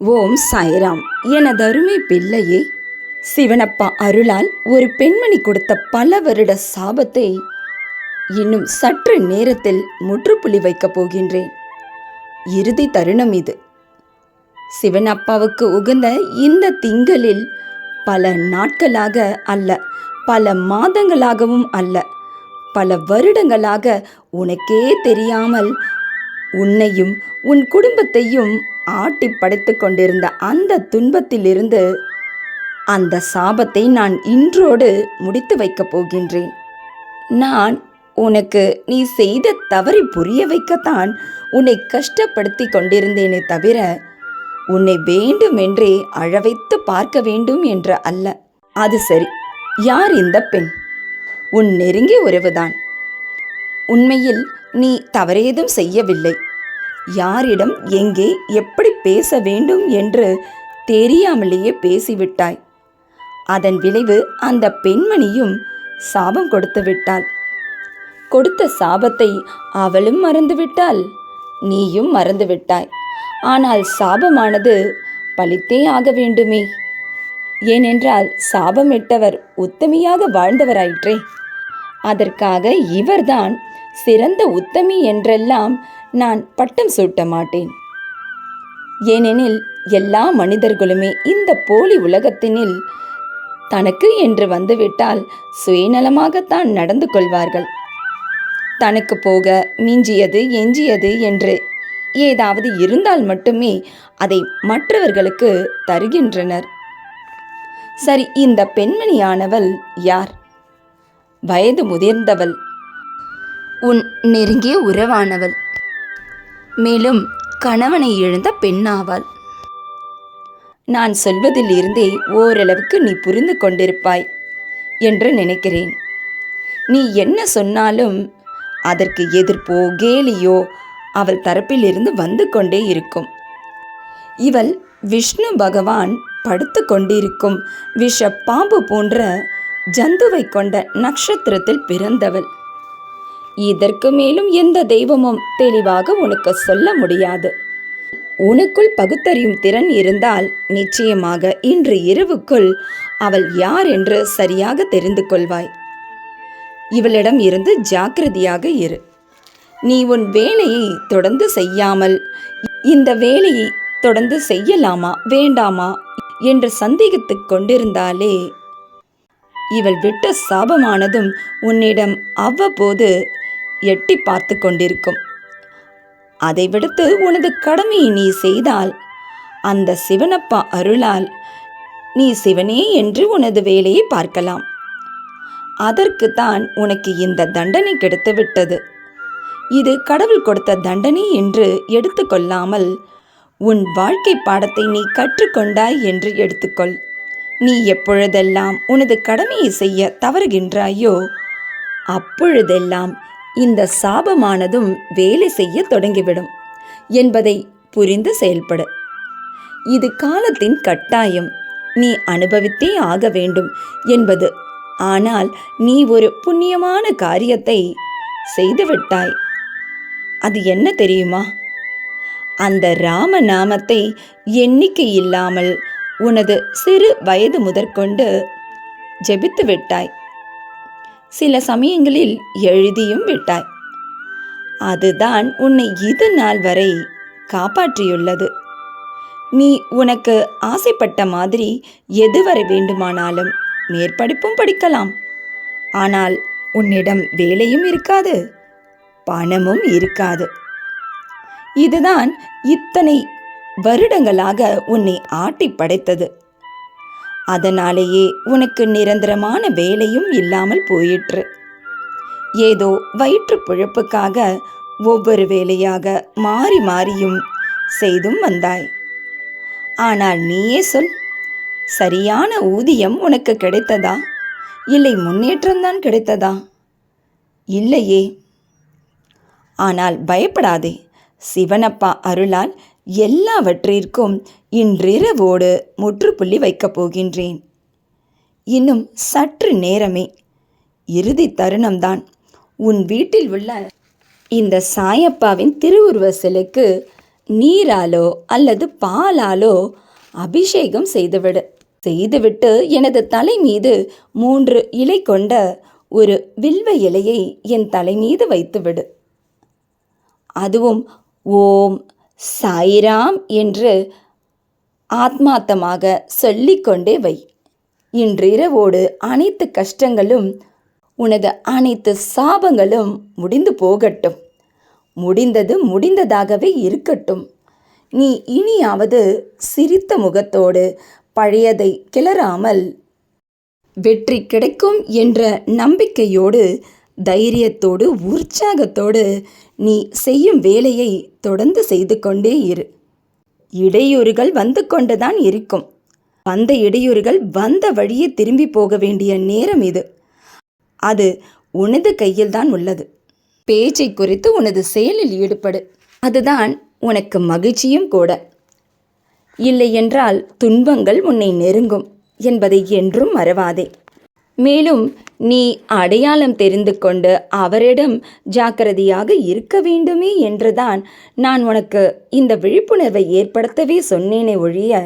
ஓம் சாய்ராம். எனதருமை பிள்ளையே, சிவனப்பா அருளால் ஒரு பெண்மணி கொடுத்த பல வருட சாபத்தை இன்னும் சற்று நேரத்தில் முற்றுப்புள்ளி வைக்கப் போகின்றேன். இறுதி தருணம் இது. சிவனப்பாவுக்கு உகந்த இந்த திங்களில் பல நாட்களாக அல்ல, பல மாதங்களாகவும் அல்ல, பல வருடங்களாக உனக்கே தெரியாமல் உன்னையும் உன் குடும்பத்தையும் ஆட்டி படைத்து கொண்டிருந்த அந்த துன்பத்திலிருந்து அந்த சாபத்தை நான் இன்றோடு முடித்து வைக்கப் போகின்றேன். நான் உனக்கு நீ செய்த தவறை புரிய வைக்கத்தான் உன்னை கஷ்டப்படுத்தி கொண்டிருந்தேனே தவிர உன்னை வேண்டுமென்றே அழவைத்து பார்க்க வேண்டும் என்று அல்ல. அது சரி, யார் இந்த பெண்? உன் நெருங்கிய உறவுதான். உண்மையில் நீ தவறேதும் செய்யவில்லை. யாரிடம் எங்கே எப்படி பேச வேண்டும் என்று தெரியாமலேயே பேசிவிட்டாய். அதன் விளைவு அந்த பெண்மணியும் சாபம் கொடுத்து விட்டாள். கொடுத்த சாபத்தை அவளும் மறந்துவிட்டாள், நீயும் மறந்துவிட்டாய். ஆனால் சாபமானது பலித்தே ஆக வேண்டுமே. ஏனென்றால் சாபமிட்டவர் உத்தமியாக வாழ்ந்தவராயிற்றே. அதற்காக இவர்தான் சிறந்த உத்தமி என்றெல்லாம் நான் பட்டம் சூட்ட மாட்டேன். ஏனெனில் எல்லா மனிதர்களுமே இந்த போலி உலகத்தினில் தனக்கு என்று வந்துவிட்டால் சுயநலமாகத்தான் நடந்து கொள்வார்கள். தனக்கு போக மிஞ்சியது எஞ்சியது என்று ஏதாவது இருந்தால் மட்டுமே அதை மற்றவர்களுக்கு தருகின்றனர். சரி, இந்த பெண்மணியானவள் யார்? வயது முதிர்ந்தவள், உன் நெருங்கிய உறவானவள், மேலும் கணவனை இழந்த பெண்ணாவாள். நான் சொல்வதில் இருந்தே ஓரளவுக்கு நீ புரிந்து கொண்டிருப்பாய் என்று நினைக்கிறேன். நீ என்ன சொன்னாலும் அதற்கு எதிர்ப்போ கேலியோ அவள் தரப்பிலிருந்து வந்து கொண்டே இருக்கும். இவள் விஷ்ணு பகவான் படுத்து கொண்டிருக்கும் விஷ பாம்பு போன்ற ஜந்துவை கொண்ட நட்சத்திரத்தில் பிறந்தவள். இதற்கு மேலும் எந்த தெய்வமும் தெளிவாக உனக்கு சொல்ல முடியாது. உனக்குள் பகுத்தறியும் திறன் இருந்தால் நிச்சயமாக இன்று இரவுக்குள் அவள் யார் என்று சரியாக தெரிந்து கொள்வாய். இவளிடம் இருந்து ஜாக்கிரதையாக இரு. நீ உன் வேலையை தொடர்ந்து செய்யாமல் இந்த வேலையை தொடர்ந்து செய்யலாமா வேண்டாமா என்று சந்தேகித்து கொண்டிருந்தாலே இவள் விட்ட சாபமானதும் உன்னிடம் அவ்வப்போது எட்டி பார்த்து கொண்டிருக்கும். அதை விடுத்து உனது கடமையை நீ செய்தால் அந்த சிவனப்பா அருளால் நீ சிவனே என்று உனது வேலையை பார்க்கலாம். அதற்குத்தான் உனக்கு இந்த தண்டனை கிடைத்துவிட்டது. இது கடவுள் கொடுத்த தண்டனை என்று எடுத்துக்கொள்ளாமல் உன் வாழ்க்கை பாடத்தை நீ கற்றுக்கொண்டாய் என்று எடுத்துக்கொள். நீ எப்பொழுதெல்லாம் உனது கடமையை செய்ய தவறுகின்றாயோ அப்பொழுதெல்லாம் இந்த சாபமானதும் வேலை செய்ய தொடங்கிவிடும் என்பதை புரிந்து செயல்படு. இது காலத்தின் கட்டாயம், நீ அனுபவித்தே ஆக வேண்டும் என்பது. ஆனால் நீ ஒரு புண்ணியமான காரியத்தை செய்துவிட்டாய். அது என்ன தெரியுமா? அந்த ராம நாமத்தை எண்ணிக்கை இல்லாமல் உனது சிறு வயது முதற்கொண்டு ஜெபித்து விட்டாய். சில சமயங்களில் எழுதியும் விட்டாய். அதுதான் உன்னை இது நாள் வரை காப்பாற்றியுள்ளது. நீ உனக்கு ஆசைப்பட்ட மாதிரி எதுவரை வேண்டுமானாலும் மேற்படிப்பும் படிக்கலாம். ஆனால் உன்னிடம் வேலையும் இருக்காது, பணமும் இருக்காது. இதுதான் இத்தனை வருடங்களாக உன்னை ஆட்டி படைத்தது. அதனாலேயே உனக்கு நிரந்தரமான வேலையும் இல்லாமல் போயிற்று. ஏதோ வயிற்று பிழப்புக்காக ஒவ்வொரு வேலையாக மாறி மாறியும் செய்தும் வந்தாய். ஆனால் நீயே சொல், சரியான ஊதியம் உனக்கு கிடைத்ததா? இல்லை முன்னேற்றம்தான் கிடைத்ததா? இல்லையே. ஆனால் பயப்படாதே, சிவனப்பா அருளால் எல்லாவற்றிற்கும் இன்றிரவோடு முற்றுப்புள்ளி வைக்கப் போகின்றேன். இன்னும் சற்று நேரமே, இறுதி தருணம்தான். உன் வீட்டில் உள்ள இந்த சாயப்பாவின் திருவுருவ சிலைக்கு நீராலோ அல்லது பாலாலோ அபிஷேகம் செய்துவிட்டு எனது தலை மீது 3 இலை கொண்ட ஒரு வில்வ இலையை என் தலை மீது வைத்துவிடு. அதுவும் ஓம் சாய்ராம் என்று ஆத்மார்த்தமாக சொல்லிக்கொண்டே வை. இன்றிரவோடு அனைத்து கஷ்டங்களும், உனது அனைத்து சாபங்களும் முடிந்து போகட்டும். முடிந்தது முடிந்ததாகவே இருக்கட்டும். நீ இனியாவது சிரித்த முகத்தோடு, பழையதை கிளறாமல், வெற்றி கிடைக்கும் என்ற நம்பிக்கையோடு, தைரியத்தோடு, உற்சாகத்தோடு நீ செய்யும் வேலையை தொடர்ந்து செய்து கொண்டே இரு. இடையூறுகள் வந்து கொண்டுதான் இருக்கும். வந்த இடையூறுகள் வந்த வழியே திரும்பி போக வேண்டிய நேரம் இது. அது உனது கையில்தான் உள்ளது. பேச்சை குறித்து உனது செயலில் ஈடுபடு. அதுதான் உனக்கு மகிழ்ச்சியும் கூட. இல்லையென்றால் துன்பங்கள் உன்னை நெருங்கும் என்பதை என்றும் மறவாதே. மேலும் நீ அடையாளம் தெரிந்து கொண்டு அவரிடம் ஜாக்கிரதையாக இருக்க வேண்டுமே என்றுதான் நான் உனக்கு இந்த விழிப்புணர்வை ஏற்படுத்தவே சொன்னேனே ஒழிய,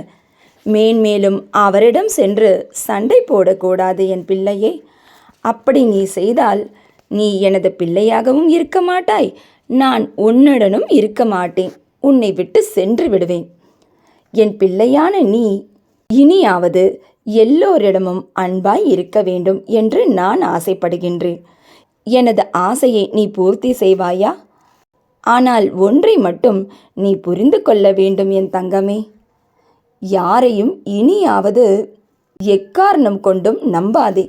மேன்மேலும் அவரிடம் சென்று சண்டை போடக்கூடாது என் பிள்ளையே. அப்படி நீ செய்தால் நீ எனது பிள்ளையாகவும் இருக்க மாட்டாய், நான் உன்னுடனும் இருக்க மாட்டேன். உன்னை விட்டு சென்று விடுவேன். என் பிள்ளையான நீ இனியாவது எல்லோரிடமும் அன்பாய் இருக்க வேண்டும் என்று நான் ஆசைப்படுகின்றேன். எனது ஆசையை நீ பூர்த்தி செய்வாயா? ஆனால் ஒன்றை மட்டும் நீ புரிந்து கொள்ள வேண்டும் என் தங்கமே. யாரையும் இனியாவது எக்காரணம் கொண்டும் நம்பாதே.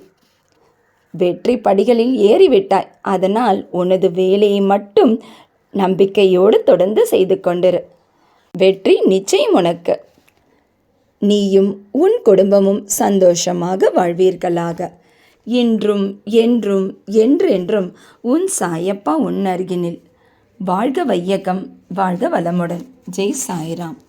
வெற்றி படிகளில் ஏறிவிட்டாய். அதனால் உனது வேலையை மட்டும் நம்பிக்கையோடு தொடர்ந்து செய்து கொண்டிரு. வெற்றி நிச்சயம் உனக்கு. நீயும் உன் குடும்பமும் சந்தோஷமாக வாழ்வீர்களாக. இன்றும் என்றும் என்றென்றும் உன் சாயப்பா உன் அருகினில். வாழ்க வையகம், வாழ்க வளமுடன். ஜெய் சாய்ராம்.